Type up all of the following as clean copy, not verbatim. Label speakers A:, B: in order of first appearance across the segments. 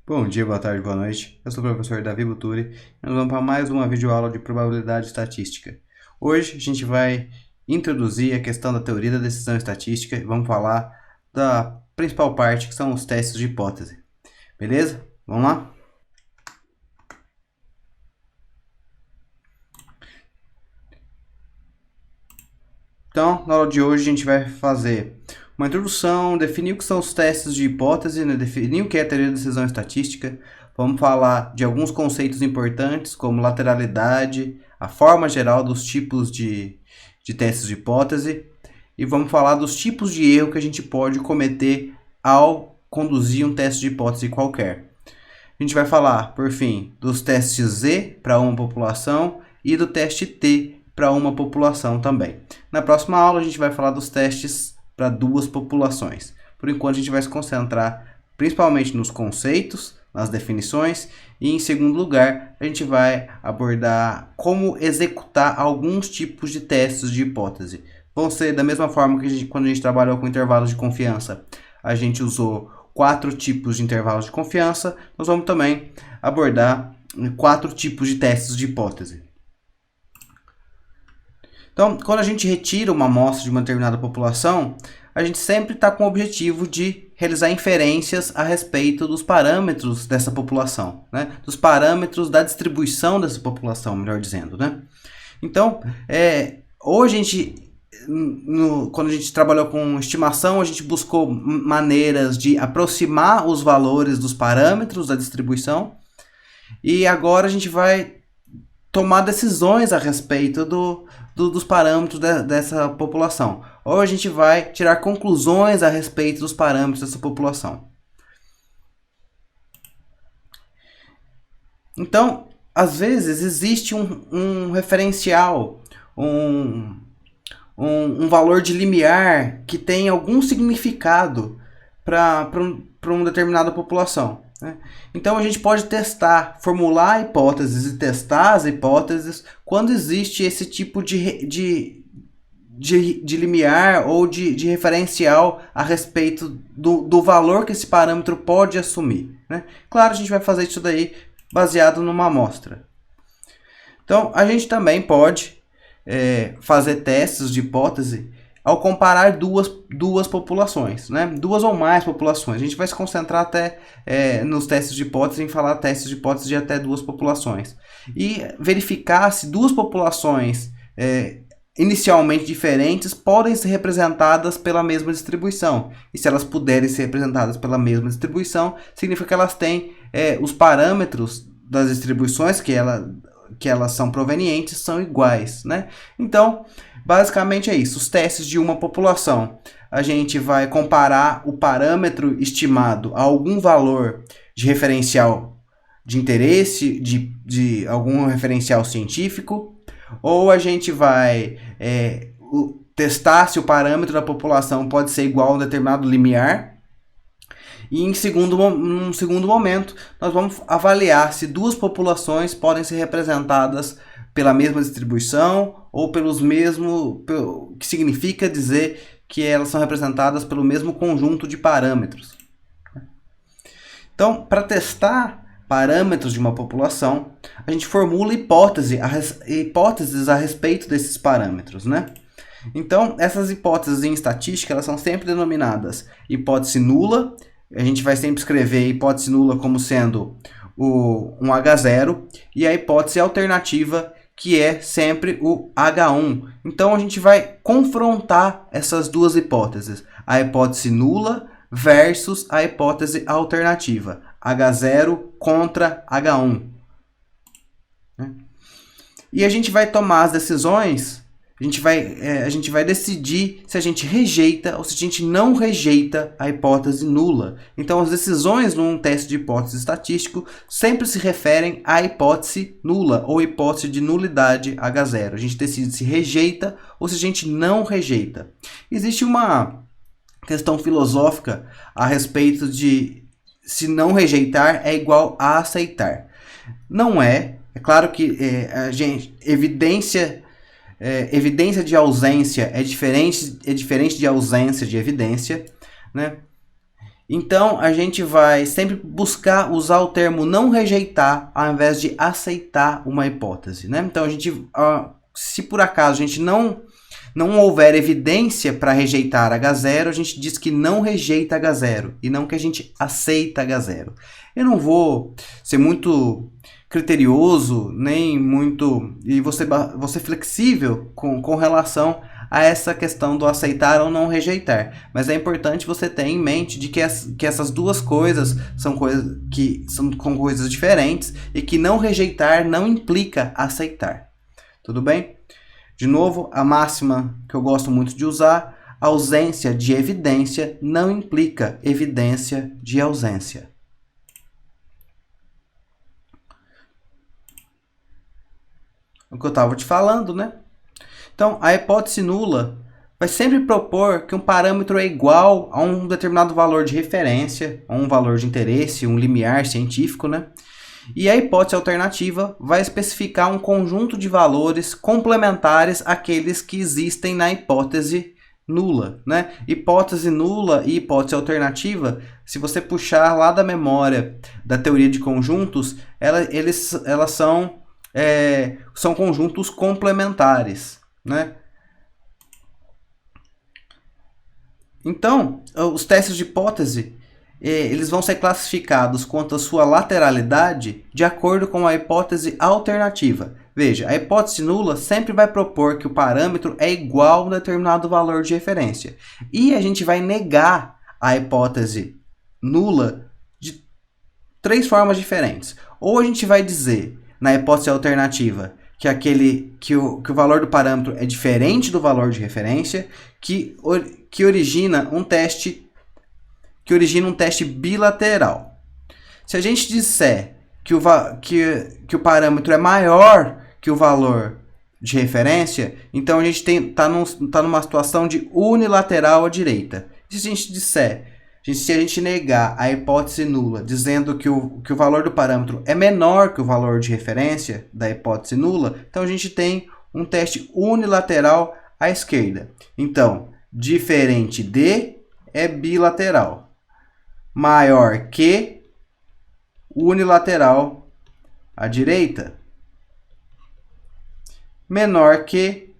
A: Bom dia, boa tarde, boa noite. Eu sou o professor Davi Buturi e nós vamos para mais uma videoaula de probabilidade estatística. Hoje a gente vai introduzir a questão da teoria da decisão estatística e vamos falar da principal parte, que são os testes de hipótese. Beleza? Vamos lá? Então, na aula de hoje a gente vai fazer uma introdução, definir o que são os testes de hipótese, né? Definir o que é a teoria da decisão estatística. Vamos falar de alguns conceitos importantes, como lateralidade, a forma geral dos tipos de testes de hipótese. E vamos falar dos tipos de erro que a gente pode cometer ao conduzir um teste de hipótese qualquer. A gente vai falar, por fim, dos testes Z para uma população e do teste T para uma população também. Na próxima aula a gente vai falar dos testes para duas populações. Por enquanto a gente vai se concentrar principalmente nos conceitos, nas definições, e em segundo lugar a gente vai abordar como executar alguns tipos de testes de hipótese. Vão ser da mesma forma que quando a gente trabalhou com intervalos de confiança, a gente usou 4 tipos de intervalos de confiança, nós vamos também abordar 4 tipos de testes de hipótese. Então, quando a gente retira uma amostra de uma determinada população, a gente sempre está com o objetivo de realizar inferências a respeito dos parâmetros dessa população, né? Dos parâmetros da distribuição dessa população, melhor dizendo, né? Então, hoje a gente, quando a gente trabalhou com estimação, a gente buscou maneiras de aproximar os valores dos parâmetros da distribuição, e agora a gente vai tomar decisões a respeito dos parâmetros dessa população. Ou a gente vai tirar conclusões a respeito dos parâmetros dessa população. Então, às vezes existe um referencial, um valor de limiar que tem algum significado para uma determinada população, né? Então a gente pode testar, formular hipóteses e testar as hipóteses quando existe esse tipo de limiar ou de referencial a respeito do valor que esse parâmetro pode assumir, né? Claro, a gente vai fazer isso daí baseado numa amostra. Então a gente também pode fazer testes de hipótese ao comparar duas populações, né? Duas ou mais populações. A gente vai se concentrar até nos testes de hipótese, em falar testes de hipótese de até duas populações. E verificar se duas populações inicialmente diferentes podem ser representadas pela mesma distribuição. E se elas puderem ser representadas pela mesma distribuição, significa que elas têm os parâmetros das distribuições que elas são provenientes são iguais, né? Então, basicamente é isso. Os testes de uma população, a gente vai comparar o parâmetro estimado a algum valor de referencial de interesse, de algum referencial científico, ou a gente vai testar se o parâmetro da população pode ser igual a um determinado limiar. E num segundo momento, nós vamos avaliar se duas populações podem ser representadas pela mesma distribuição ou que significa dizer que elas são representadas pelo mesmo conjunto de parâmetros. Então, para testar parâmetros de uma população, a gente formula hipóteses a respeito desses parâmetros, né? Então, essas hipóteses em estatística, elas são sempre denominadas hipótese nula. A gente vai sempre escrever a hipótese nula como sendo um H0 e a hipótese alternativa, que é sempre o H1. Então a gente vai confrontar essas duas hipóteses, a hipótese nula versus a hipótese alternativa, H0 contra H1. E a gente vai tomar as decisões. A gente vai decidir se a gente rejeita ou se a gente não rejeita a hipótese nula. Então, as decisões num teste de hipótese estatístico sempre se referem à hipótese nula ou hipótese de nulidade H0. A gente decide se rejeita ou se a gente não rejeita. Existe uma questão filosófica a respeito de se não rejeitar é igual a aceitar. Não é. É claro que evidência de ausência é diferente de ausência de evidência, né? Então, a gente vai sempre buscar usar o termo não rejeitar ao invés de aceitar uma hipótese, né? Então, se por acaso a gente não houver evidência para rejeitar H0, a gente diz que não rejeita H0 e não que a gente aceita H0. Eu não vou ser muito criterioso, nem muito... e vou ser flexível com relação a essa questão do aceitar ou não rejeitar. Mas é importante você ter em mente de que essas duas coisas são coisas diferentes e que não rejeitar não implica aceitar. Tudo bem? De novo, a máxima que eu gosto muito de usar: ausência de evidência não implica evidência de ausência. O que eu estava te falando, né? Então, a hipótese nula vai sempre propor que um parâmetro é igual a um determinado valor de referência, a um valor de interesse, um limiar científico, né? E a hipótese alternativa vai especificar um conjunto de valores complementares àqueles que existem na hipótese nula, né? Hipótese nula e hipótese alternativa, se você puxar lá da memória da teoria de conjuntos, elas são conjuntos complementares, né? Então, os testes de hipótese eles vão ser classificados quanto à sua lateralidade de acordo com a hipótese alternativa. Veja, a hipótese nula sempre vai propor que o parâmetro é igual a um determinado valor de referência. E a gente vai negar a hipótese nula de 3 formas diferentes. Ou a gente vai dizer, na hipótese alternativa, que o valor do parâmetro é diferente do valor de referência, que origina um teste bilateral. Se a gente disser que o parâmetro é maior que o valor de referência, então a gente está numa situação de unilateral à direita. E se a gente se a gente negar a hipótese nula, dizendo que o valor do parâmetro é menor que o valor de referência da hipótese nula, então a gente tem um teste unilateral à esquerda. Então, diferente de é bilateral. Maior que unilateral à direita. Menor que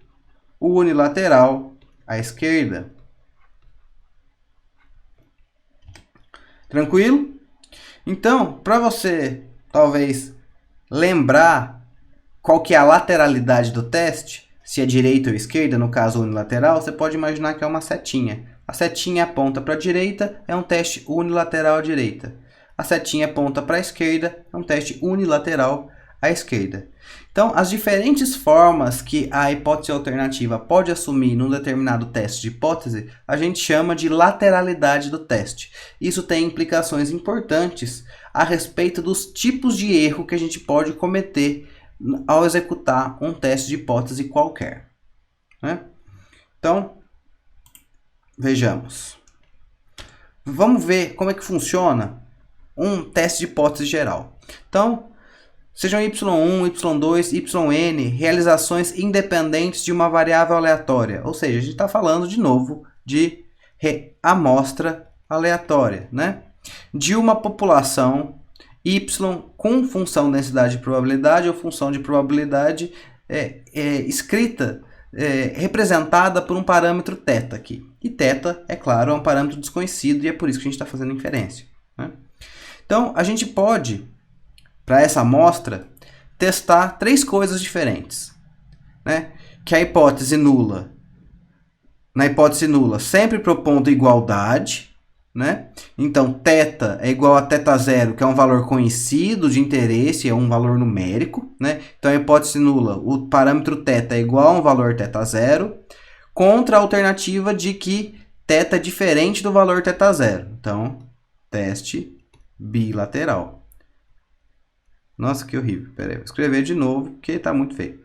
A: unilateral à esquerda. Tranquilo? Então, para você talvez lembrar qual que é a lateralidade do teste, se é direita ou esquerda, no caso unilateral, você pode imaginar que é uma setinha. A setinha aponta para a direita, é um teste unilateral à direita. A setinha aponta para a esquerda, é um teste unilateral à esquerda. Então, as diferentes formas que a hipótese alternativa pode assumir num determinado teste de hipótese, a gente chama de lateralidade do teste. Isso tem implicações importantes a respeito dos tipos de erro que a gente pode cometer ao executar um teste de hipótese qualquer, né? Então, vejamos. Vamos ver como é que funciona um teste de hipótese geral. Então, sejam y1, y2, yn realizações independentes de uma variável aleatória. Ou seja, a gente está falando de novo de amostra aleatória, né? De uma população y com função densidade de probabilidade ou função de probabilidade representada por um parâmetro θ aqui. E θ, é claro, é um parâmetro desconhecido e é por isso que a gente está fazendo inferência, né? Então, a gente pode, para essa amostra, testar 3 coisas diferentes, né? Que na hipótese nula, sempre propondo igualdade, né? Então, θ é igual a θ0, que é um valor conhecido de interesse, é um valor numérico, né? Então, a hipótese nula, o parâmetro θ é igual a um valor θ0, contra a alternativa de que θ é diferente do valor θ0. Então, teste bilateral. Nossa, que horrível. Pera aí, vou escrever de novo, porque está muito feio,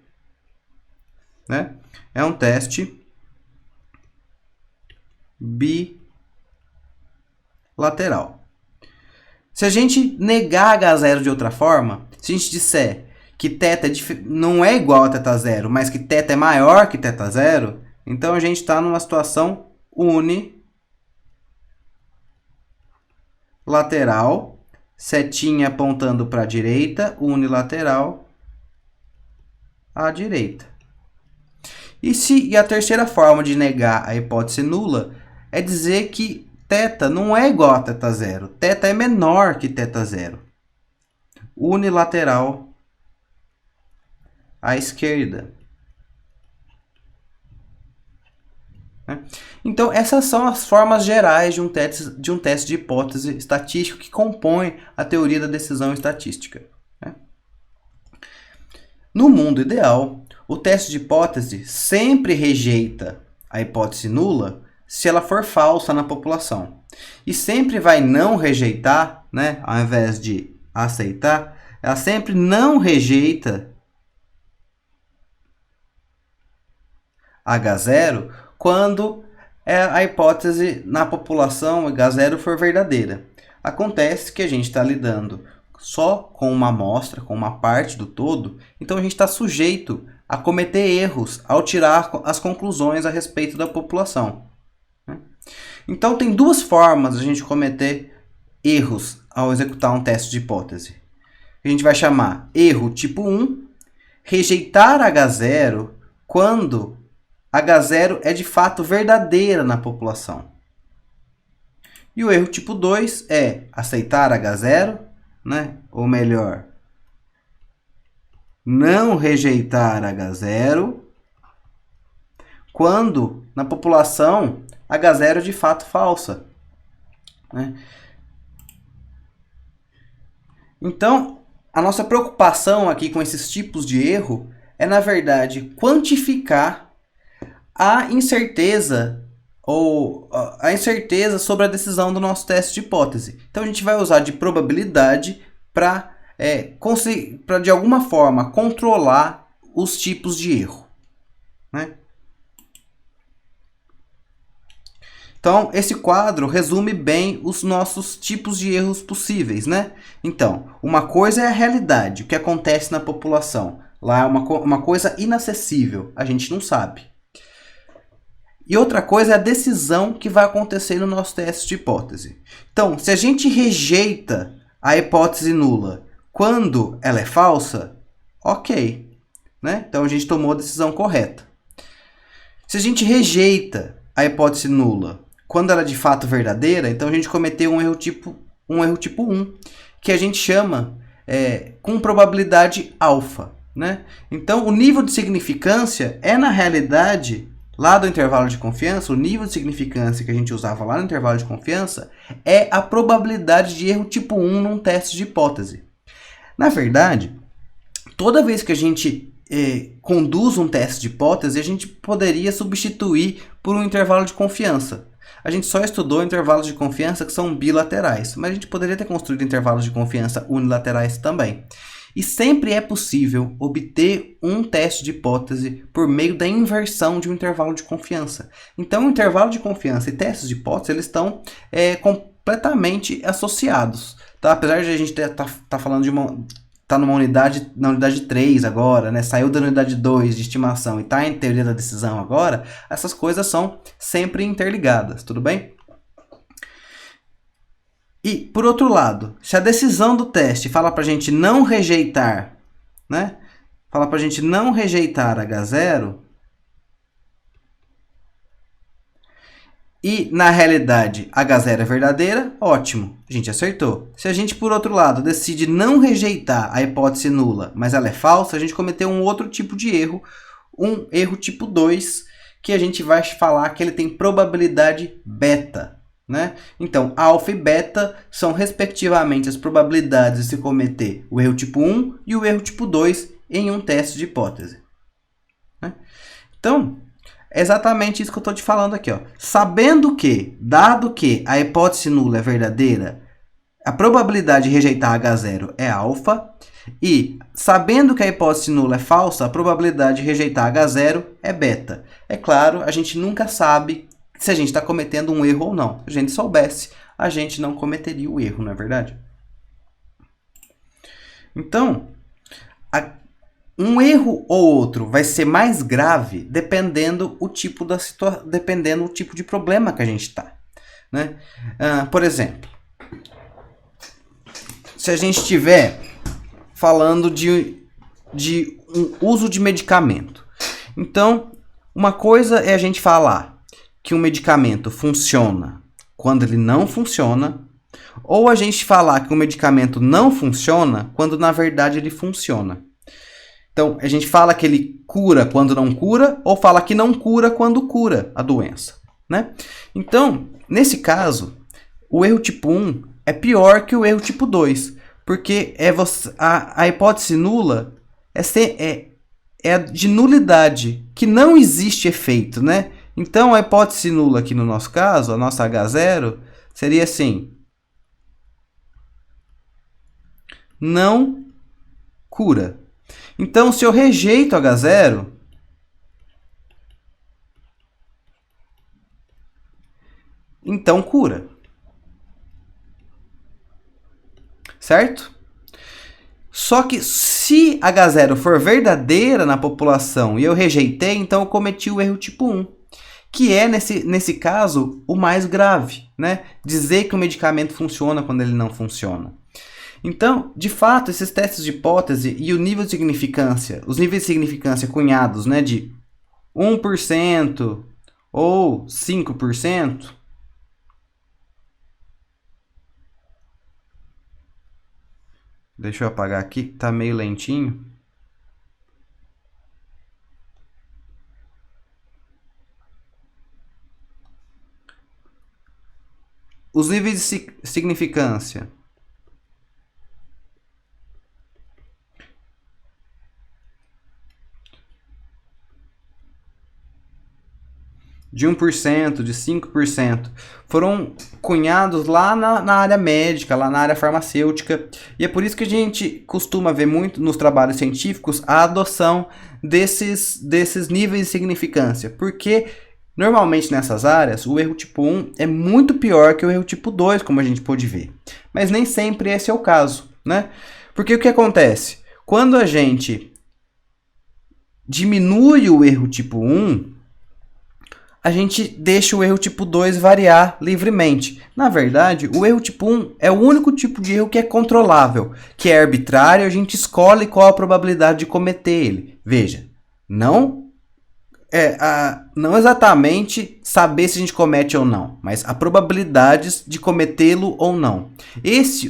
A: né? É um teste bilateral. Se a gente negar H0 de outra forma, se a gente disser que θ não é igual a θ0, mas que θ é maior que θ0, então a gente está numa situação lateral, setinha apontando para a direita, unilateral, à direita. E a terceira forma de negar a hipótese nula é dizer que θ não é igual a θ0. θ é menor que θ0. Unilateral à esquerda. Então, essas são as formas gerais de um teste de hipótese estatístico que compõe a teoria da decisão estatística. No mundo ideal, o teste de hipótese sempre rejeita a hipótese nula se ela for falsa na população. E sempre vai não rejeitar, né, ao invés de aceitar, ela sempre não rejeita H0 quando a hipótese na população H0 for verdadeira. Acontece que a gente está lidando só com uma amostra, com uma parte do todo, então a gente está sujeito a cometer erros ao tirar as conclusões a respeito da população. Então tem duas formas de a gente cometer erros ao executar um teste de hipótese. A gente vai chamar erro tipo 1, rejeitar H0 quando H0 é de fato verdadeira na população. E o erro tipo 2 é aceitar H0, né? Ou melhor, não rejeitar H0 quando na população H0 é de fato falsa. Né? Então, a nossa preocupação aqui com esses tipos de erro é, na verdade, quantificar a incerteza sobre a decisão do nosso teste de hipótese. Então, a gente vai usar de probabilidade para de alguma forma, controlar os tipos de erro. Né? Então, esse quadro resume bem os nossos tipos de erros possíveis. Né? Então, uma coisa é a realidade, o que acontece na população. Lá é uma coisa inacessível, a gente não sabe. E outra coisa é a decisão que vai acontecer no nosso teste de hipótese. Então, se a gente rejeita a hipótese nula quando ela é falsa, ok. Né? Então, a gente tomou a decisão correta. Se a gente rejeita a hipótese nula quando ela é de fato verdadeira, então a gente cometeu um erro tipo 1, que a gente chama com probabilidade alfa. Né? Então, o nível de significância é, na realidade, lá do intervalo de confiança, o nível de significância que a gente usava lá no intervalo de confiança é a probabilidade de erro tipo 1 num teste de hipótese. Na verdade, toda vez que a gente conduz um teste de hipótese, a gente poderia substituir por um intervalo de confiança. A gente só estudou intervalos de confiança que são bilaterais, mas a gente poderia ter construído intervalos de confiança unilaterais também. E sempre é possível obter um teste de hipótese por meio da inversão de um intervalo de confiança. Então, o intervalo de confiança e testes de hipótese eles estão completamente associados. Tá? Apesar de a gente tá falando de tá na unidade 3 agora, né? Saiu da unidade 2 de estimação e está em teoria da decisão agora, essas coisas são sempre interligadas, tudo bem? E, por outro lado, se a decisão do teste fala para a gente não rejeitar, né? Fala para a gente não rejeitar H0, e na realidade H0 é verdadeira, ótimo, a gente acertou. Se a gente, por outro lado, decide não rejeitar a hipótese nula, mas ela é falsa, a gente cometeu um outro tipo de erro, um erro tipo 2, que a gente vai falar que ele tem probabilidade beta. Né? Então, alfa e beta são respectivamente as probabilidades de se cometer o erro tipo 1 e o erro tipo 2 em um teste de hipótese. Né? Então, é exatamente isso que eu estou te falando aqui. Ó. Sabendo que, dado que a hipótese nula é verdadeira, a probabilidade de rejeitar H0 é alfa, e sabendo que a hipótese nula é falsa, a probabilidade de rejeitar H0 é beta. É claro, a gente nunca sabe se a gente está cometendo um erro ou não. Se a gente soubesse, a gente não cometeria o erro, não é verdade? Então, um erro ou outro vai ser mais grave dependendo o tipo dependendo do tipo de problema que a gente está. Né? Por exemplo, se a gente estiver falando de um uso de medicamento. Então, uma coisa é a gente falar que um medicamento funciona quando ele não funciona, ou a gente falar que um medicamento não funciona quando na verdade ele funciona. Então, a gente fala que ele cura quando não cura, ou fala que não cura quando cura a doença, né? Então, nesse caso, o erro tipo 1 é pior que o erro tipo 2, porque a hipótese nula é de nulidade, que não existe efeito, né? Então, a hipótese nula aqui no nosso caso, a nossa H0, seria assim: não cura. Então, se eu rejeito H0, então cura. Certo? Só que se H0 for verdadeira na população e eu rejeitei, então eu cometi o erro tipo 1, que é, nesse caso, o mais grave, né? Dizer que o medicamento funciona quando ele não funciona. Então, de fato, esses testes de hipótese e o nível de significância, os níveis de significância cunhados, né, de 1% ou 5%, deixa eu apagar aqui, tá meio lentinho. Os níveis de significância de 1%, de 5%, foram cunhados lá na área médica, lá na área farmacêutica, e é por isso que a gente costuma ver muito nos trabalhos científicos a adoção desses níveis de significância, porque normalmente nessas áreas o erro tipo 1 é muito pior que o erro tipo 2, como a gente pôde ver, mas nem sempre esse é o caso, né? Porque o que acontece? Quando a gente diminui o erro tipo 1, a gente deixa o erro tipo 2 variar livremente. Na verdade, o erro tipo 1 é o único tipo de erro que é controlável, que é arbitrário, a gente escolhe qual a probabilidade de cometer ele. Veja, não exatamente saber se a gente comete ou não, mas a probabilidades de cometê-lo ou não.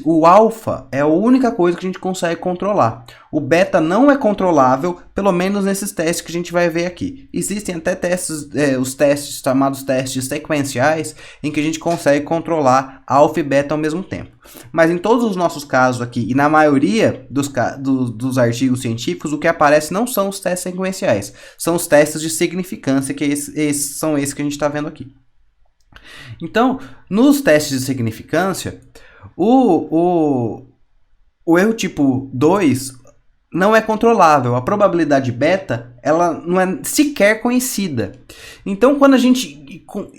A: O alfa, é a única coisa que a gente consegue controlar. O beta não é controlável, pelo menos nesses testes que a gente vai ver aqui. Existem até testes, os testes chamados testes sequenciais, em que a gente consegue controlar alfa e beta ao mesmo tempo. Mas em todos os nossos casos aqui, e na maioria dos artigos científicos, o que aparece não são os testes sequenciais, são os testes de significância, que são esses que a gente está vendo aqui. Então, nos testes de significância, o erro tipo 2 não é controlável. A probabilidade beta, ela não é sequer conhecida. Então,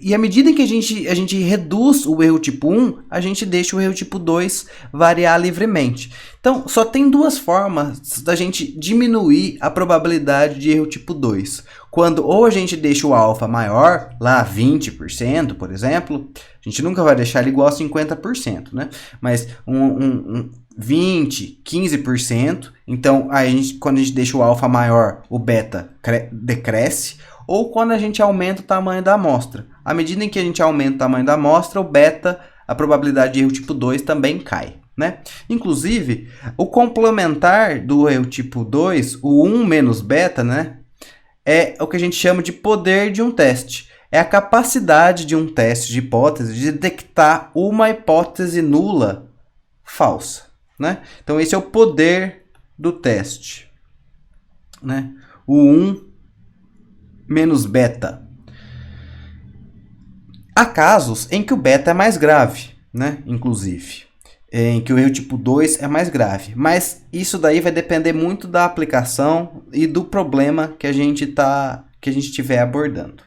A: e à medida que a gente reduz o erro tipo 1, a gente deixa o erro tipo 2 variar livremente. Então, só tem duas formas da gente diminuir a probabilidade de erro tipo 2. Quando ou a gente deixa o alfa maior, lá 20%, por exemplo, a gente nunca vai deixar ele igual a 50%, né? Mas 20%, 15%. Então, quando a gente deixa o alfa maior, o beta decresce. Ou quando a gente aumenta o tamanho da amostra. À medida em que a gente aumenta o tamanho da amostra, o beta, a probabilidade de erro tipo 2 também cai, né? Inclusive, o complementar do erro tipo 2, o 1 menos beta, né? É o que a gente chama de poder de um teste. É a capacidade de um teste de hipótese de detectar uma hipótese nula falsa, né? Então, esse é o poder do teste, né? O 1 menos beta. Há casos em que o beta é mais grave, né? Inclusive, em que o erro tipo 2 é mais grave. Mas isso daí vai depender muito da aplicação e do problema que a gente estiver abordando.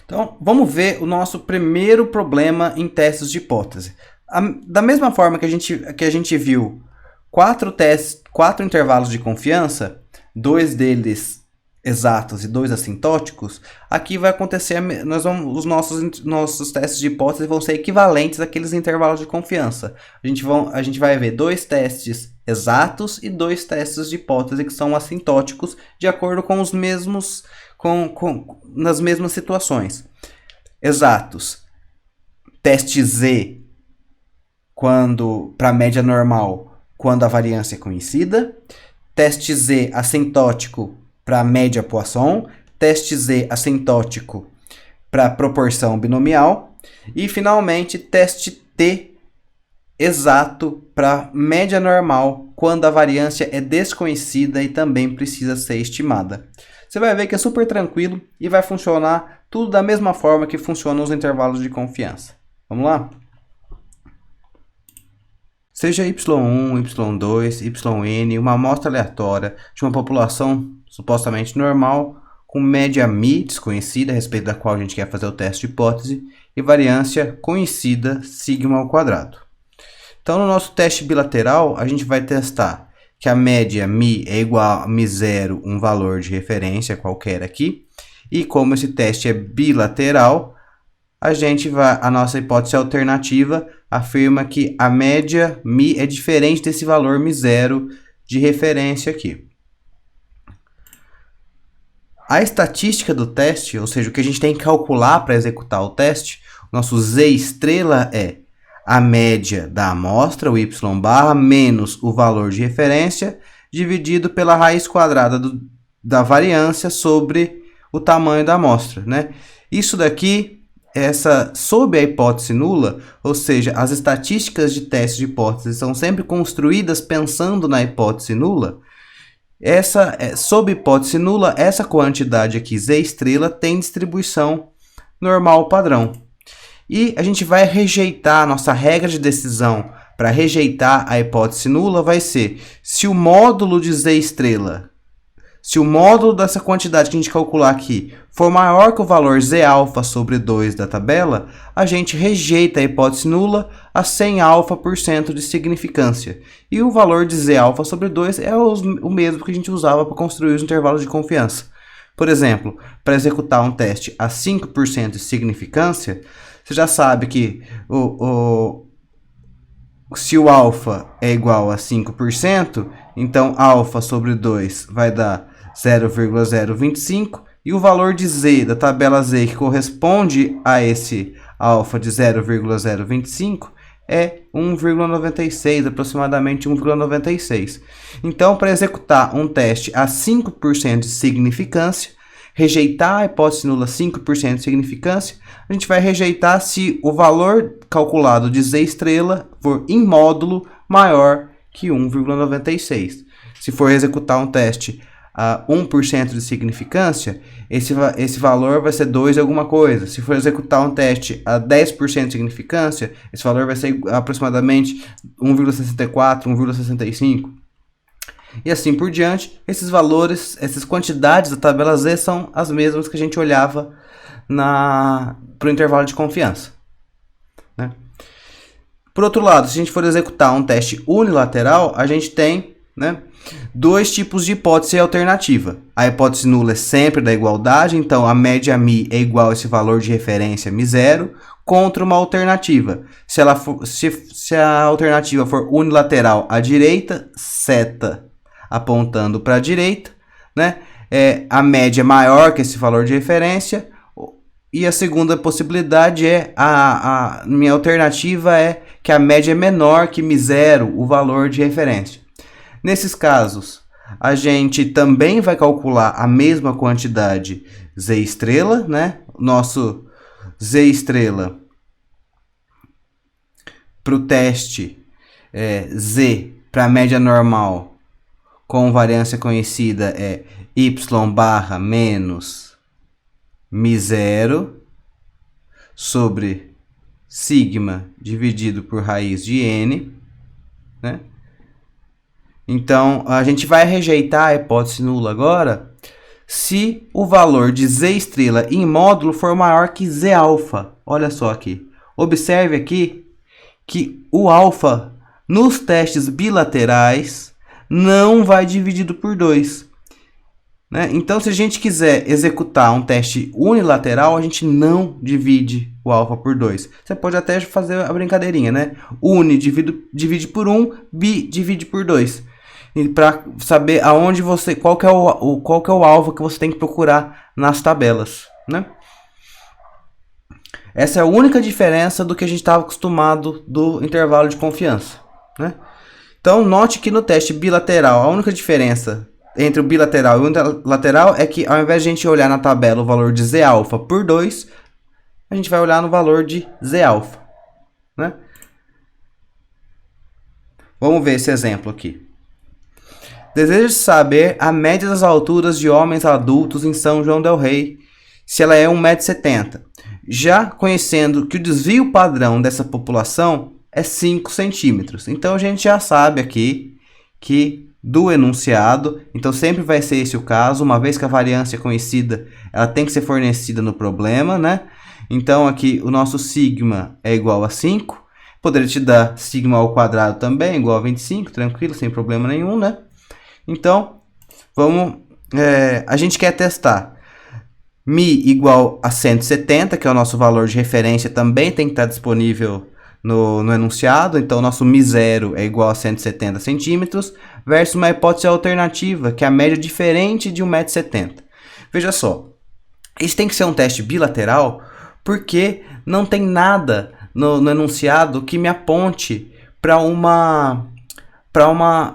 A: Então, vamos ver o nosso primeiro problema em testes de hipótese. Da mesma forma que a gente viu 4 intervalos de confiança, 2 deles exatos e 2 assintóticos, aqui vai acontecer, os nossos testes de hipótese vão ser equivalentes àqueles intervalos de confiança. A gente vai ver 2 testes exatos e 2 testes de hipótese que são assintóticos, de acordo com os mesmos, nas mesmas situações. Exatos, teste Z para média normal, quando a variância é conhecida. Teste Z assintótico para média Poisson, teste Z assintótico para proporção binomial e, finalmente, teste T exato para média normal, quando a variância é desconhecida e também precisa ser estimada. Você vai ver que é super tranquilo e vai funcionar tudo da mesma forma que funcionam os intervalos de confiança. Vamos lá? Seja y1, y2, yn, uma amostra aleatória de uma população supostamente normal, com média μ desconhecida, a respeito da qual a gente quer fazer o teste de hipótese, e variância conhecida, sigma ao quadrado. Então, no nosso teste bilateral, a gente vai testar que a média μ é igual a μ0, um valor de referência qualquer aqui, e como esse teste é bilateral, a nossa hipótese alternativa afirma que a média μ é diferente desse valor μ0 de referência aqui. A estatística do teste, ou seja, o que a gente tem que calcular para executar o teste, o nosso z estrela é a média da amostra, o y barra, menos o valor de referência, dividido pela raiz quadrada da variância sobre o tamanho da amostra, né? Isso daqui, sob a hipótese nula, ou seja, as estatísticas de teste de hipótese são sempre construídas pensando na hipótese nula. Sob hipótese nula, essa quantidade aqui, z estrela, tem distribuição normal padrão. E a gente vai rejeitar, a nossa regra de decisão para rejeitar a hipótese nula vai ser, se o módulo de z estrela, se o módulo dessa quantidade que a gente calcular aqui for maior que o valor z alfa sobre 2 da tabela, a gente rejeita a hipótese nula a 100% de significância. E o valor de z alfa sobre 2 é o mesmo que a gente usava para construir os intervalos de confiança. Por exemplo, para executar um teste a 5% de significância, você já sabe que se o alfa é igual a 5%, então alfa sobre 2 vai dar 0,025 e o valor de z da tabela z que corresponde a esse alfa de 0,025 é 1,96, aproximadamente 1,96. Então, para executar um teste a 5% de significância, rejeitar a hipótese nula 5% de significância, a gente vai rejeitar se o valor calculado de z estrela for em módulo maior que 1,96. Se for executar um teste a 1% de significância, esse valor vai ser 2 alguma coisa. Se for executar um teste a 10% de significância, esse valor vai ser aproximadamente 1,64, 1,65. E assim por diante, esses valores, essas quantidades da tabela Z são as mesmas que a gente olhava para o intervalo de confiança, né? Por outro lado, se a gente for executar um teste unilateral, a gente tem, né, dois tipos de hipótese alternativa. A hipótese nula é sempre da igualdade, então a média μ é igual a esse valor de referência μ0, contra uma alternativa. Se a alternativa for unilateral à direita, seta apontando para a direita, né, a média é maior que esse valor de referência. E a segunda possibilidade minha alternativa é que a média é menor que μ0, o valor de referência. Nesses casos, a gente também vai calcular a mesma quantidade z estrela, né? Nosso z estrela para o teste z para a média normal com variância conhecida é y barra menos μ0 sobre sigma dividido por raiz de n, né? Então, a gente vai rejeitar a hipótese nula agora se o valor de z estrela em módulo for maior que z alfa. Olha só aqui. Observe aqui que o alfa nos testes bilaterais não vai dividido por 2. né? Então, se a gente quiser executar um teste unilateral, a gente não divide o alfa por 2. Você pode até fazer a brincadeirinha, né? Uni divide por 1, bi divide por 2. E para saber aonde você, qual que é o alvo que você tem que procurar nas tabelas, né? Essa é a única diferença do que a gente estava acostumado do intervalo de confiança, né? Então, note que no teste bilateral, a única diferença entre o bilateral e o unilateral é que, ao invés de a gente olhar na tabela o valor de Z alfa por 2, a gente vai olhar no valor de Z alfa, né? Vamos ver esse exemplo aqui. Desejo saber a média das alturas de homens adultos em São João del Rei, se ela é 1,70 m. Já conhecendo que o desvio padrão dessa população é 5 centímetros. Então, a gente já sabe aqui que do enunciado, então sempre vai ser esse o caso, uma vez que a variância é conhecida, ela tem que ser fornecida no problema, né? Então, aqui o nosso sigma é igual a 5. Poderia te dar sigma ao quadrado também, igual a 25, tranquilo, sem problema nenhum, né? Então, a gente quer testar Mi igual a 170, que é o nosso valor de referência, também tem que estar disponível no enunciado. Então, nosso Mi0 é igual a 170 centímetros, versus uma hipótese alternativa, que é a média diferente de 1,70 m. Veja só, isso tem que ser um teste bilateral, porque não tem nada no enunciado que me aponte para uma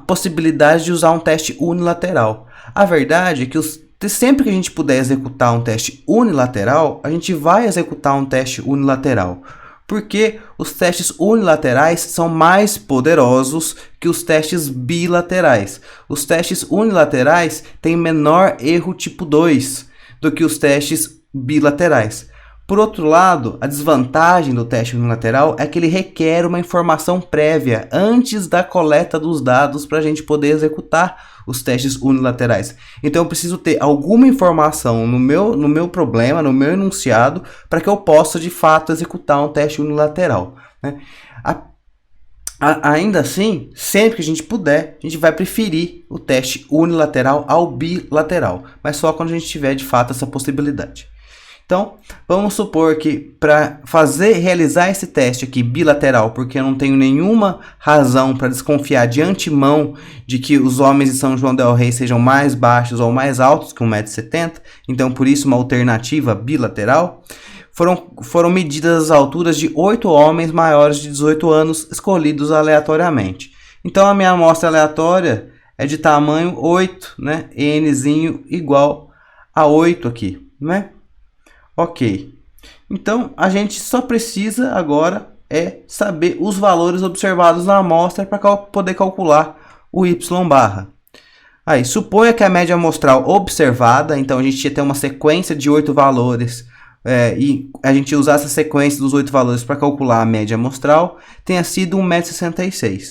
A: possibilidade de usar um teste unilateral. A verdade é que sempre que a gente puder executar um teste unilateral, a gente vai executar um teste unilateral, porque os testes unilaterais são mais poderosos que os testes bilaterais. Os testes unilaterais têm menor erro tipo 2 do que os testes bilaterais. Por outro lado, a desvantagem do teste unilateral é que ele requer uma informação prévia antes da coleta dos dados para a gente poder executar os testes unilaterais. Então, eu preciso ter alguma informação no meu problema, no meu enunciado, para que eu possa, de fato, executar um teste unilateral, né? Ainda assim, sempre que a gente puder, a gente vai preferir o teste unilateral ao bilateral, mas só quando a gente tiver, de fato, essa possibilidade. Então, vamos supor que para realizar esse teste aqui bilateral, porque eu não tenho nenhuma razão para desconfiar de antemão de que os homens de São João del Rei sejam mais baixos ou mais altos que 1,70 m, então por isso uma alternativa bilateral, foram medidas as alturas de 8 homens maiores de 18 anos escolhidos aleatoriamente. Então a minha amostra aleatória é de tamanho 8, né? Nzinho igual a 8 aqui, né? Ok, então a gente só precisa agora saber os valores observados na amostra para poder calcular o y barra. Aí, suponha que a média amostral observada, então a gente ia ter uma sequência de 8 valores, e a gente usar essa sequência dos 8 valores para calcular a média amostral, tenha sido 1,66 m.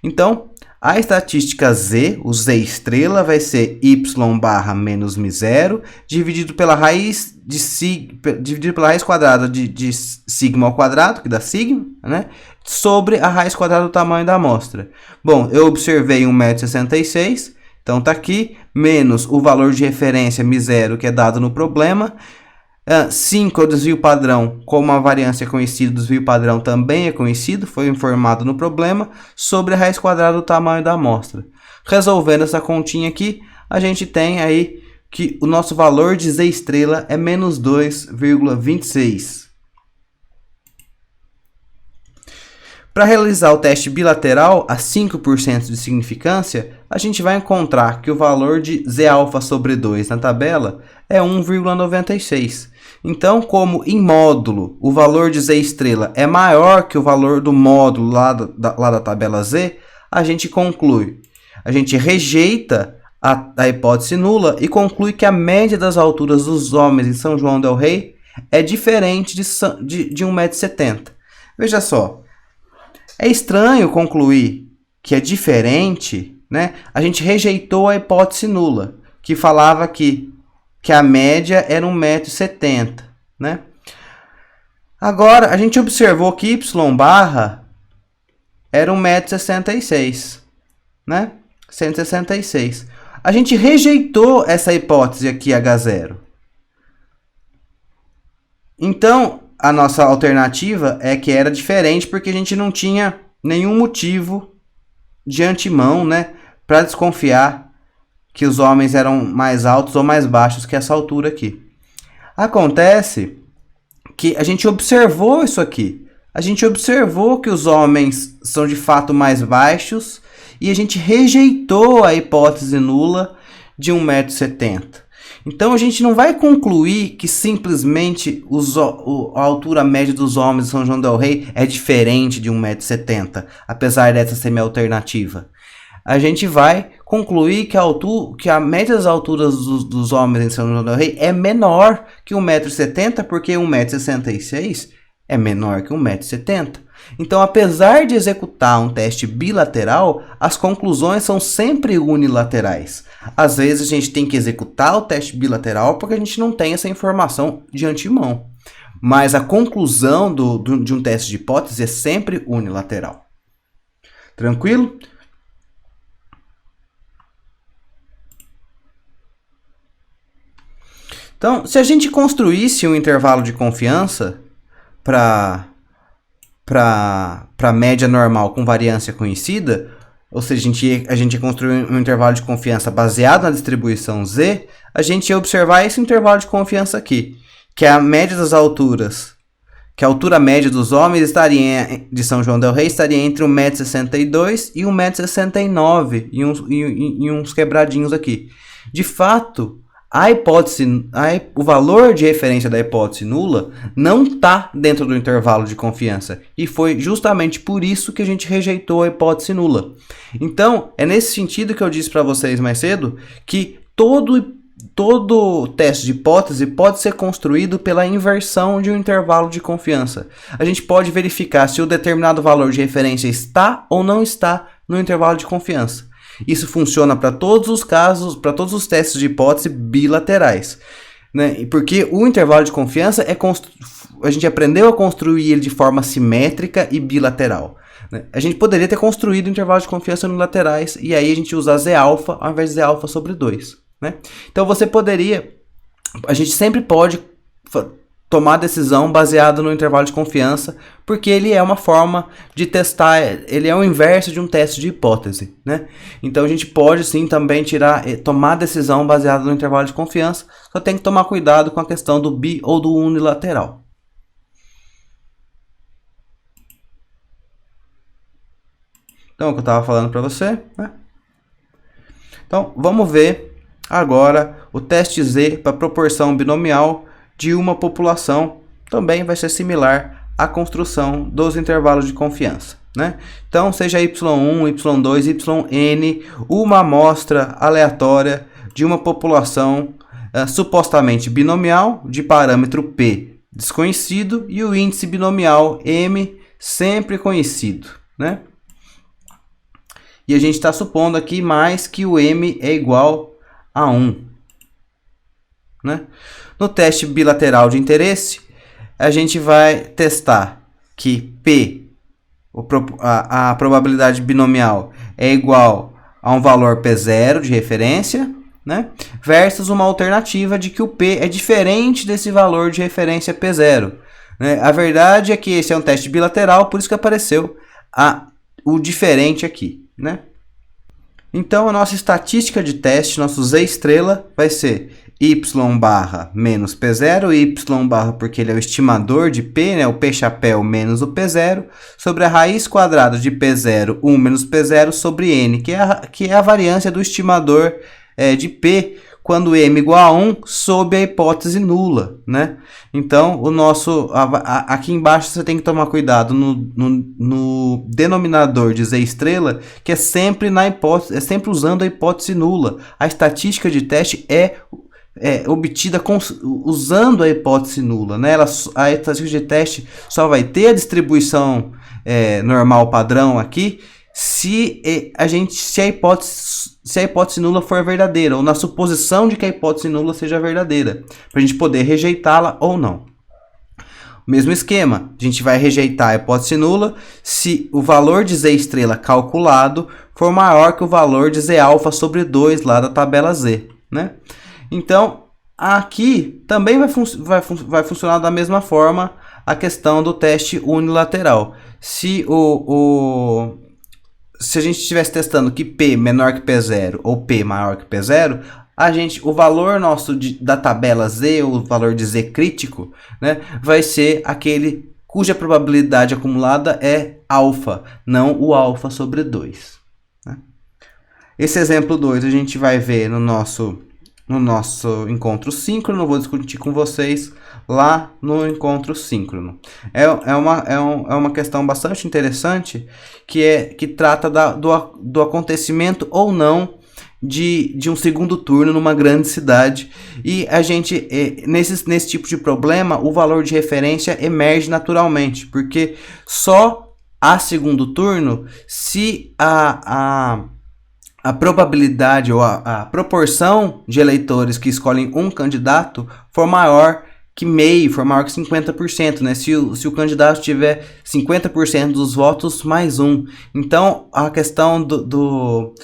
A: Então, a estatística Z, o Z estrela, vai ser y barra menos Mi0, dividido pela raiz quadrada de sigma ao quadrado, que dá sigma, né? Sobre a raiz quadrada do tamanho da amostra. Bom, eu observei 1,66 m, então tá aqui, menos o valor de referência Mi0, que é dado no problema. 5 é o desvio padrão, como a variância é conhecida, o desvio padrão também é conhecido, foi informado no problema, sobre a raiz quadrada do tamanho da amostra. Resolvendo essa continha aqui, a gente tem aí que o nosso valor de Z estrela é menos 2,26. Para realizar o teste bilateral a 5% de significância, a gente vai encontrar que o valor de Z alfa sobre 2 na tabela é 1,96. Então, como em módulo o valor de Z estrela é maior que o valor do módulo lá da tabela Z, a gente conclui. A gente rejeita a hipótese nula e conclui que a média das alturas dos homens em São João del Rei é diferente de 1,70 m. Veja só, é estranho concluir que é diferente, né? A gente rejeitou a hipótese nula, que falava que a média era 1,70 m, né? Agora, a gente observou que y barra era 1,66 m, né? 166. a gente rejeitou essa hipótese aqui, H0. Então, a nossa alternativa é que era diferente porque a gente não tinha nenhum motivo de antemão, né, para desconfiar que os homens eram mais altos ou mais baixos que essa altura aqui. Acontece que a gente observou isso aqui. A gente observou que os homens são de fato mais baixos e a gente rejeitou a hipótese nula de 1,70 m. Então a gente não vai concluir que simplesmente a altura média dos homens de São João del Rei é diferente de 1,70 m, apesar dessa ser minha alternativa. A gente vai concluir que a média das alturas dos homens em São João del Rei é menor que 1,70 m, porque 1,66 m é menor que 1,70 m. Então, apesar de executar um teste bilateral, as conclusões são sempre unilaterais. Às vezes a gente tem que executar o teste bilateral porque a gente não tem essa informação de antemão. Mas a conclusão de um teste de hipótese é sempre unilateral. Tranquilo? Então, se a gente construísse um intervalo de confiança para média normal com variância conhecida, ou seja, a gente ia construir um intervalo de confiança baseado na distribuição Z, a gente ia observar esse intervalo de confiança aqui, que é a média das alturas, que a altura média dos homens de São João del Rei estaria entre 1,62 m e 1,69 m e uns quebradinhos aqui. De fato, o valor de referência da hipótese nula não está dentro do intervalo de confiança. E foi justamente por isso que a gente rejeitou a hipótese nula. Então, é nesse sentido que eu disse para vocês mais cedo que todo teste de hipótese pode ser construído pela inversão de um intervalo de confiança. A gente pode verificar se o determinado valor de referência está ou não está no intervalo de confiança. Isso funciona para todos os casos, para todos os testes de hipótese bilaterais, né? Porque o intervalo de confiança a gente aprendeu a construir ele de forma simétrica e bilateral, né? A gente poderia ter construído intervalos de confiança unilaterais e aí a gente usar Z-alfa ao invés de Z-alfa sobre 2, né? Então a gente sempre pode tomar decisão baseada no intervalo de confiança, porque ele é uma forma de testar, ele é o inverso de um teste de hipótese, né? Então a gente pode sim também tomar decisão baseada no intervalo de confiança, só tem que tomar cuidado com a questão do bi ou do unilateral. Então, é o que eu estava falando para você, né? Então, vamos ver agora o teste Z para proporção binomial de uma população. Também vai ser similar à construção dos intervalos de confiança, né? Então, seja Y1, Y2, Yn, uma amostra aleatória de uma população supostamente binomial de parâmetro P desconhecido e o índice binomial M sempre conhecido, né? E a gente está supondo aqui mais que o M é igual a 1, né? No teste bilateral de interesse, a gente vai testar que P, a probabilidade binomial, é igual a um valor P0 de referência, né? Versus uma alternativa de que o P é diferente desse valor de referência P0, né? A verdade é que esse é um teste bilateral, por isso que apareceu o diferente aqui, né? Então, a nossa estatística de teste, nosso Z estrela, vai ser y barra menos P0, y barra porque ele é o estimador de P, né, o P chapéu menos o P0, sobre a raiz quadrada de P0, 1 menos P0 sobre N, que é a variância do estimador de P quando M igual a 1 sob a hipótese nula, né? Então, aqui embaixo você tem que tomar cuidado no denominador de Z estrela, que é sempre usando a hipótese nula. A estatística de teste é obtida usando a hipótese nula, né? A estatística de teste só vai ter a distribuição normal padrão aqui se a hipótese nula for verdadeira, ou na suposição de que a hipótese nula seja verdadeira, para a gente poder rejeitá-la ou não. Mesmo esquema, a gente vai rejeitar a hipótese nula se o valor de Z estrela calculado for maior que o valor de Z alfa sobre 2 lá da tabela Z, né? Então, aqui também vai funcionar da mesma forma a questão do teste unilateral. Se a gente estivesse testando que P menor que P0 ou P maior que P0, o valor nosso da tabela Z, o valor de Z crítico, né, vai ser aquele cuja probabilidade acumulada é alfa, não o alfa sobre 2. Né? Esse exemplo 2 a gente vai ver no nosso encontro síncrono, vou discutir com vocês lá no encontro síncrono. É uma questão bastante interessante que trata do acontecimento ou não de um segundo turno numa grande cidade, e a gente nesse tipo de problema o valor de referência emerge naturalmente, porque só há segundo turno se a probabilidade ou a proporção de eleitores que escolhem um candidato for maior que meio, for maior que 50%, né? Se o candidato tiver 50% dos votos mais um. Então, a questão do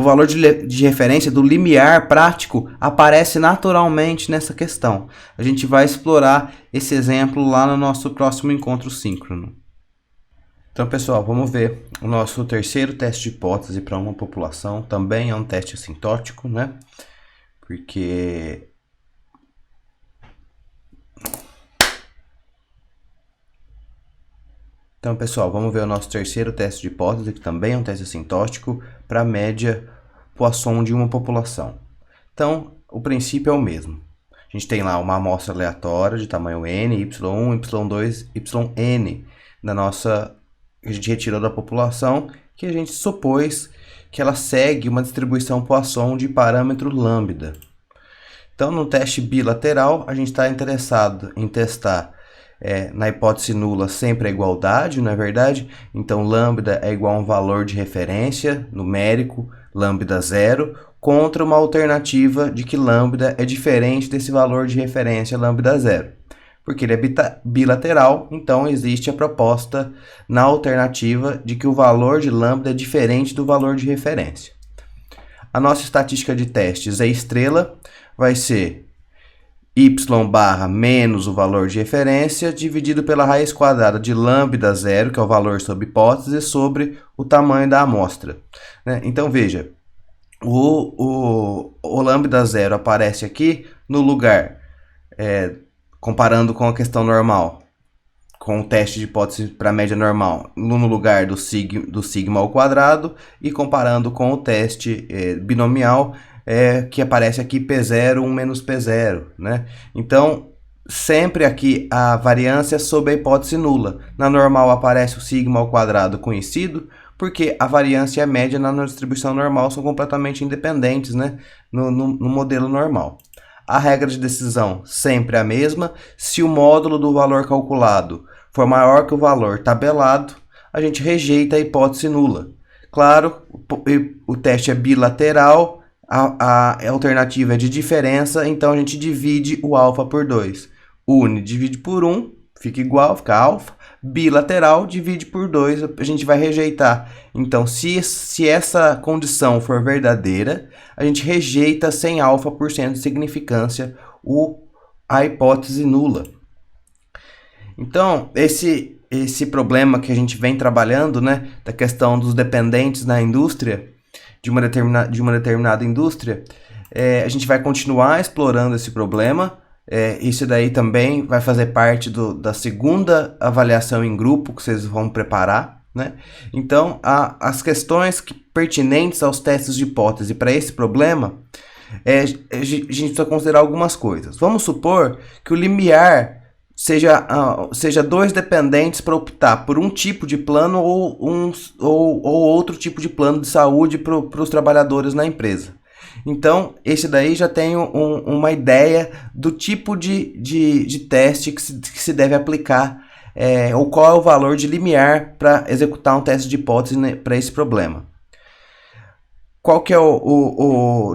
A: valor de referência, do limiar prático, aparece naturalmente nessa questão. A gente vai explorar esse exemplo lá no nosso próximo encontro síncrono. Então, pessoal, vamos ver o nosso terceiro teste de hipótese para uma população. Também é um teste assintótico, né? Porque então, pessoal, vamos ver o nosso terceiro teste de hipótese, que também é um teste assintótico para a média Poisson de uma população. Então, o princípio é o mesmo. A gente tem lá uma amostra aleatória de tamanho n, y1, y2, yn, que a gente retirou da população, que a gente supôs que ela segue uma distribuição Poisson de parâmetro lambda. Então, no teste bilateral, a gente está interessado em testar na hipótese nula sempre a igualdade, não é verdade? Então, lambda é igual a um valor de referência numérico, lambda 0, contra uma alternativa de que lambda é diferente desse valor de referência lambda 0. Porque ele é bilateral, então existe a proposta na alternativa de que o valor de lambda é diferente do valor de referência. A nossa estatística de teste Z estrela vai ser y barra menos o valor de referência dividido pela raiz quadrada de lambda 0, que é o valor sob hipótese, sobre o tamanho da amostra. Né? Então, veja, o lambda 0 aparece aqui no lugar, comparando com a questão normal, com o teste de hipótese para média normal, no lugar do sigma ao quadrado, e comparando com o teste binomial, que aparece aqui P0, 1 menos P0, né? Então, sempre aqui a variância sob a hipótese nula. Na normal aparece o sigma ao quadrado conhecido, porque a variância e a média na distribuição normal são completamente independentes, né? No modelo normal. A regra de decisão sempre a mesma. Se o módulo do valor calculado for maior que o valor tabelado, a gente rejeita a hipótese nula. Claro, o teste é bilateral, a alternativa é de diferença, então a gente divide o alfa por 2. Une divide por 1, fica igual, fica alfa. Bilateral divide por 2, a gente vai rejeitar. Então, se essa condição for verdadeira, a gente rejeita sem alfa por cento de significância a hipótese nula. Então, esse problema que a gente vem trabalhando, né, da questão dos dependentes na indústria, de uma determinada indústria, a gente vai continuar explorando esse problema. Isso daí também vai fazer parte da segunda avaliação em grupo que vocês vão preparar, né? Então, as questões pertinentes aos testes de hipótese para esse problema, a gente precisa considerar algumas coisas. Vamos supor que o limiar seja dois dependentes para optar por um tipo de plano ou outro tipo de plano de saúde para os trabalhadores na empresa. Então, esse daí já tem uma ideia do tipo de teste que se deve aplicar, ou qual é o valor de limiar para executar um teste de hipótese, né, para esse problema. qual que é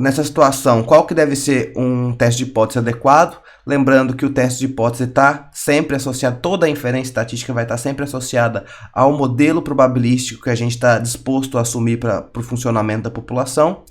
A: nessa situação, qual que deve ser um teste de hipótese adequado? Lembrando que o teste de hipótese está sempre associado, toda a inferência estatística vai estar sempre associada ao modelo probabilístico que a gente está disposto a assumir para o funcionamento da população.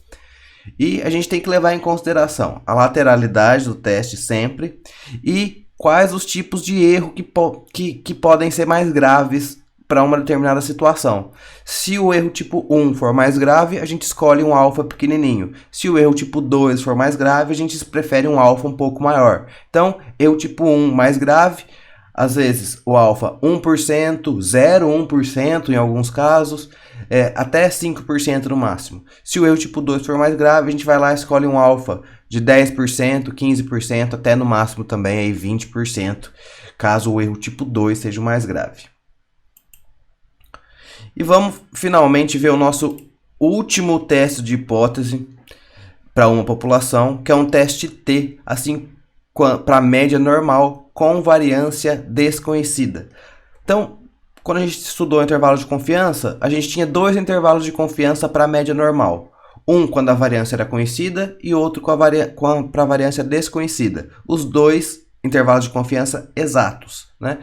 A: E a gente tem que levar em consideração a lateralidade do teste sempre e quais os tipos de erro que podem ser mais graves para uma determinada situação. Se o erro tipo 1 for mais grave, a gente escolhe um alfa pequenininho. Se o erro tipo 2 for mais grave, a gente prefere um alfa um pouco maior. Então, erro tipo 1 mais grave, às vezes o alfa 1%, 0,1% em alguns casos, até 5% no máximo. Se o erro tipo 2 for mais grave, a gente vai lá e escolhe um alfa de 10%, 15%, até no máximo também aí 20%, caso o erro tipo 2 seja o mais grave. E vamos finalmente ver o nosso último teste de hipótese para uma população, que é um teste T, assim para a média normal com variância desconhecida. Então, quando a gente estudou o intervalo de confiança, a gente tinha dois intervalos de confiança para a média normal. Um quando a variância era conhecida e outro para a variância desconhecida. Os dois intervalos de confiança exatos, né?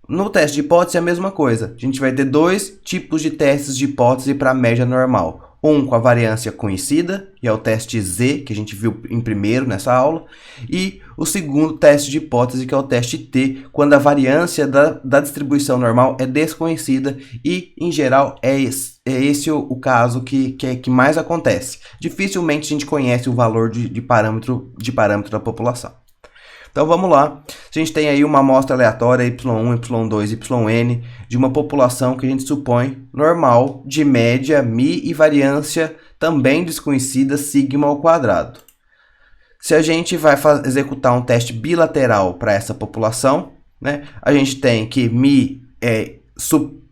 A: No teste de hipótese é a mesma coisa. A gente vai ter dois tipos de testes de hipótese para a média normal. Um com a variância conhecida, que é o teste Z, que a gente viu em primeiro nessa aula. E o segundo teste de hipótese, que é o teste T, quando a variância da distribuição normal é desconhecida e, em geral, é esse o caso que mais acontece. Dificilmente a gente conhece o valor de parâmetro da população. Então vamos lá, a gente tem aí uma amostra aleatória Y1, Y2, Yn de uma população que a gente supõe normal, de média, μ e variância também desconhecida, sigma ao quadrado. Se a gente vai executar um teste bilateral para essa população, né, a gente tem que μ é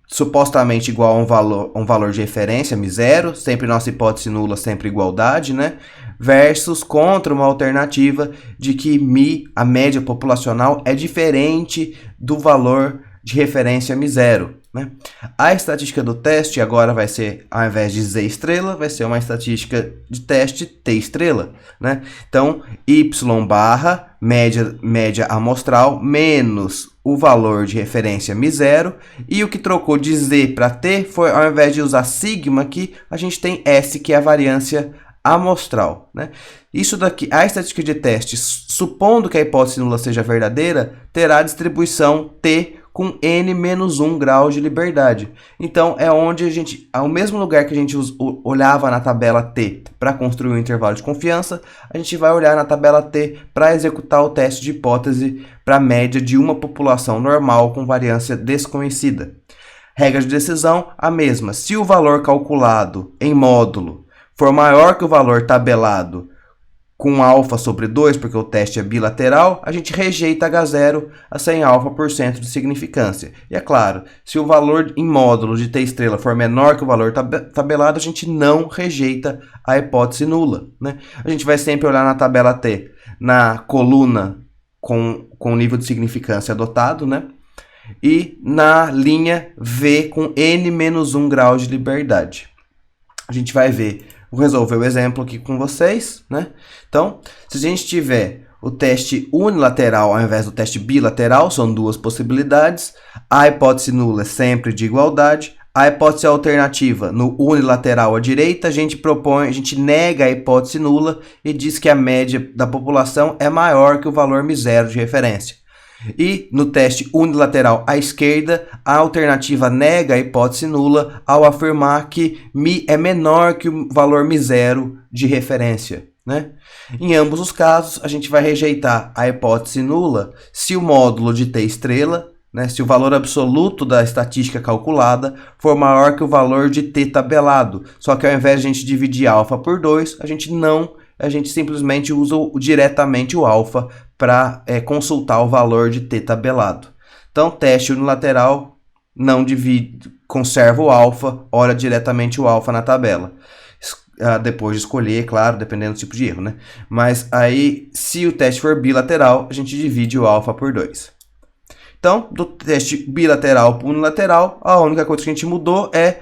A: supostamente igual a um valor de referência, μ0, sempre nossa hipótese nula, sempre igualdade, né? Versus contra uma alternativa de que μ, a média populacional, é diferente do valor de referência μ0, né? A estatística do teste agora vai ser, ao invés de Z estrela, vai ser uma estatística de teste T estrela, né? Então, y barra, média amostral, menos o valor de referência μ0, e o que trocou de Z para T foi, ao invés de usar sigma aqui, a gente tem S, que é a variância amostral, né? Isso daqui, a estatística de teste, supondo que a hipótese nula seja verdadeira, terá a distribuição T com n-1 graus de liberdade. Então, é onde a gente, ao mesmo lugar que a gente olhava na tabela T para construir um intervalo de confiança, a gente vai olhar na tabela T para executar o teste de hipótese para a média de uma população normal com variância desconhecida. Regra de decisão, a mesma. Se o valor calculado em módulo for maior que o valor tabelado com alfa sobre 2, porque o teste é bilateral, a gente rejeita H0 a 100 alfa% de significância. E é claro, se o valor em módulo de T estrela for menor que o valor tabelado, a gente não rejeita a hipótese nula, né? A gente vai sempre olhar na tabela T, na coluna com o nível de significância adotado, né? E na linha V com n-1 grau de liberdade. A gente vai ver. Vou resolver o exemplo aqui com vocês, né? Então, se a gente tiver o teste unilateral ao invés do teste bilateral, são duas possibilidades. A hipótese nula é sempre de igualdade. A hipótese alternativa, no unilateral à direita, a gente nega a hipótese nula e diz que a média da população é maior que o valor μ0 de referência. E no teste unilateral à esquerda, a alternativa nega a hipótese nula ao afirmar que μ é menor que o valor μ0 de referência, né? Em ambos os casos, a gente vai rejeitar a hipótese nula se o módulo de T estrela, né, se o valor absoluto da estatística calculada for maior que o valor de T tabelado. Só que ao invés de a gente dividir alfa por 2, a gente simplesmente usa diretamente o alfa para consultar o valor de T tabelado. Então, teste unilateral, não divide, conserva o alfa, olha diretamente o alfa na tabela. Depois de escolher, claro, dependendo do tipo de erro, né? Mas aí, se o teste for bilateral, a gente divide o alfa por 2. Então, do teste bilateral para o unilateral, a única coisa que a gente mudou é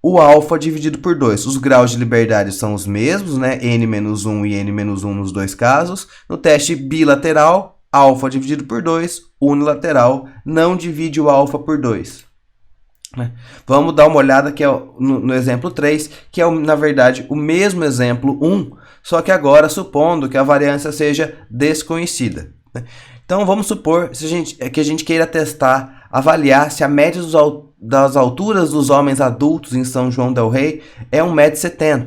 A: o alfa dividido por 2. Os graus de liberdade são os mesmos, né? N-1 e N-1 nos dois casos. No teste bilateral, alfa dividido por 2. Unilateral não divide o alfa por 2. Vamos dar uma olhada que é no exemplo 3, que é, na verdade, o mesmo exemplo 1, só que agora supondo que a variância seja desconhecida. Então, vamos supor que a gente queira testar, avaliar se a média das alturas dos homens adultos em São João del Rei é 1,70 m.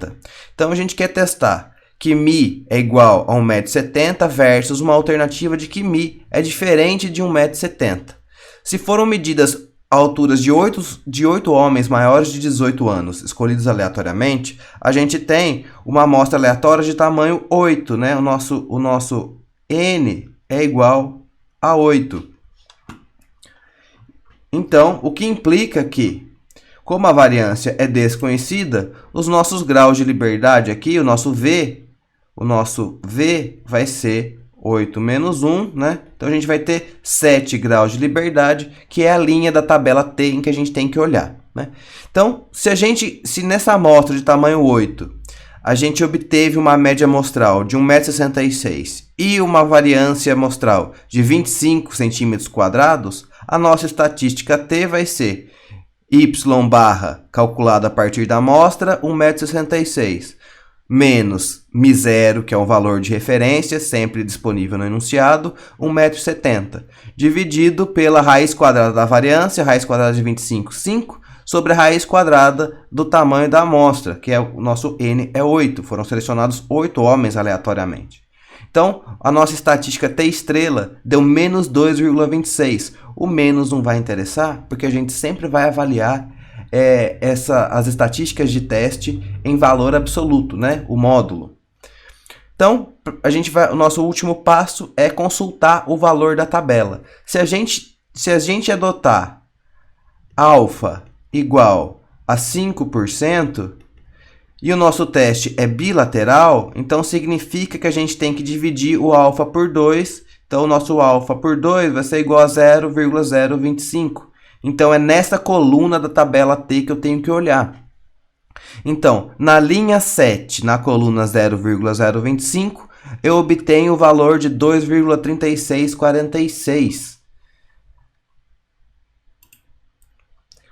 A: Então, a gente quer testar que μ é igual a 1,70 m versus uma alternativa de que μ é diferente de 1,70 m. Se foram medidas alturas de 8 homens maiores de 18 anos, escolhidos aleatoriamente, a gente tem uma amostra aleatória de tamanho 8, né? O nosso N é igual a 8. Então, o que implica que, como a variância é desconhecida, os nossos graus de liberdade aqui, o nosso V vai ser 8 menos 1, né? Então, a gente vai ter 7 graus de liberdade, que é a linha da tabela T em que a gente tem que olhar, né? Então, se nessa amostra de tamanho 8, a gente obteve uma média amostral de 1,66 m e uma variância amostral de 25 cm², a nossa estatística T vai ser y barra calculada a partir da amostra, 1,66 m, menos μ0, que é um valor de referência, sempre disponível no enunciado, 1,70 m, dividido pela raiz quadrada da variância, raiz quadrada de 25, 5, sobre a raiz quadrada do tamanho da amostra, que é o nosso N é 8. Foram selecionados 8 homens aleatoriamente. Então, a nossa estatística T estrela deu menos 2,26. O menos não vai interessar, porque a gente sempre vai avaliar as estatísticas de teste em valor absoluto, né? O módulo. Então, o nosso último passo é consultar o valor da tabela. Se a gente adotar alfa igual a 5%, e o nosso teste é bilateral, então significa que a gente tem que dividir o alfa por 2. Então, o nosso alfa por 2 vai ser igual a 0,025. Então, é nessa coluna da tabela T que eu tenho que olhar. Então, na linha 7, na coluna 0,025, eu obtenho o valor de 2,3646.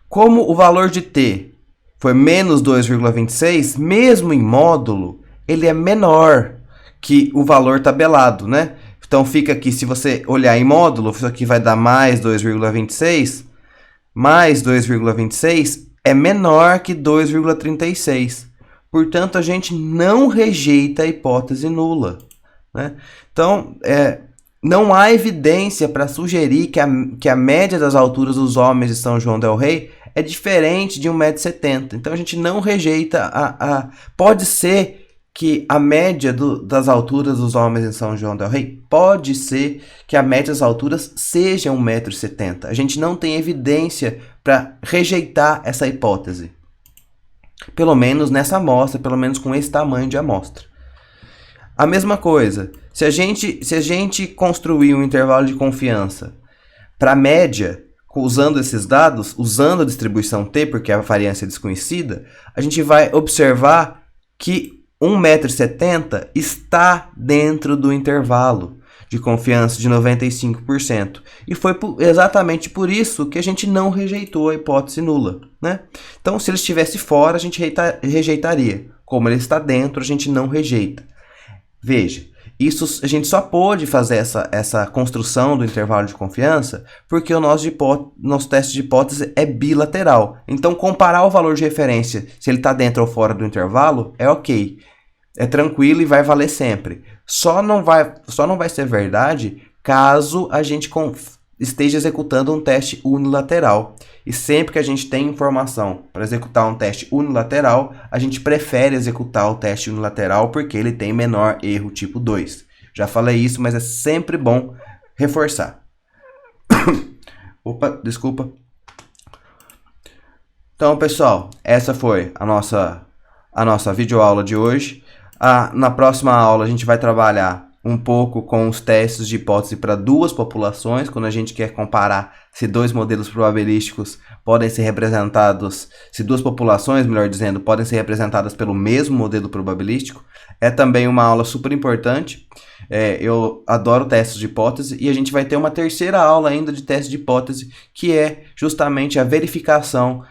A: Como o valor de T foi menos 2,26, mesmo em módulo, ele é menor que o valor tabelado, né? Então, fica aqui, se você olhar em módulo, isso aqui vai dar mais 2,26, mais 2,26 é menor que 2,36. Portanto, a gente não rejeita a hipótese nula, né? Então, não há evidência para sugerir que a média das alturas dos homens de São João del Rei é diferente de 1,70 m. Então, a gente não rejeita Pode ser que a média das alturas dos homens em São João del Rei, pode ser que a média das alturas seja 1,70 m. A gente não tem evidência para rejeitar essa hipótese. Pelo menos nessa amostra, pelo menos com esse tamanho de amostra. A mesma coisa, se a gente construir um intervalo de confiança para a média, usando esses dados, usando a distribuição T, porque a variância é desconhecida, a gente vai observar que 1,70 m está dentro do intervalo de confiança de 95%. E foi exatamente por isso que a gente não rejeitou a hipótese nula, né? Então, se ele estivesse fora, a gente rejeitaria. Como ele está dentro, a gente não rejeita. Veja, a gente só pôde fazer essa construção do intervalo de confiança porque o nosso teste de hipótese é bilateral. Então, comparar o valor de referência, se ele está dentro ou fora do intervalo, é ok. É tranquilo e vai valer sempre. Só não vai ser verdade caso a gente esteja executando um teste unilateral. E sempre que a gente tem informação para executar um teste unilateral, a gente prefere executar o teste unilateral porque ele tem menor erro tipo 2. Já falei isso, mas é sempre bom reforçar. Opa, desculpa. Então, pessoal, essa foi a nossa videoaula de hoje. Na próxima aula a gente vai trabalhar um pouco com os testes de hipótese para duas populações, quando a gente quer comparar se dois modelos probabilísticos podem ser representados, se duas populações, melhor dizendo, podem ser representadas pelo mesmo modelo probabilístico. É também uma aula super importante. Eu adoro testes de hipótese, e a gente vai ter uma terceira aula ainda de teste de hipótese, que é justamente a verificação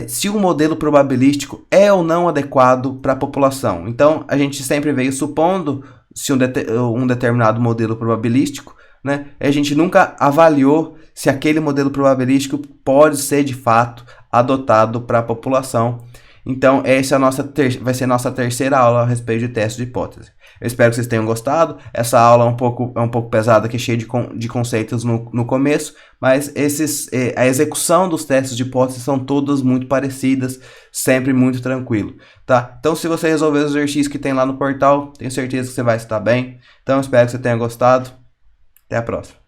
A: se o modelo probabilístico é ou não adequado para a população. Então, a gente sempre veio supondo se um determinado modelo probabilístico, né? A gente nunca avaliou se aquele modelo probabilístico pode ser de fato adotado para a população. Então, essa vai ser a nossa terceira aula a respeito de teste de hipótese. Eu espero que vocês tenham gostado. Essa aula é um pouco pesada, que é cheia de conceitos no começo, mas a execução dos testes de hipótese são todas muito parecidas, sempre muito tranquilo, tá? Então, se você resolver os exercícios que tem lá no portal, tenho certeza que você vai estar bem. Então, eu espero que você tenha gostado. Até a próxima.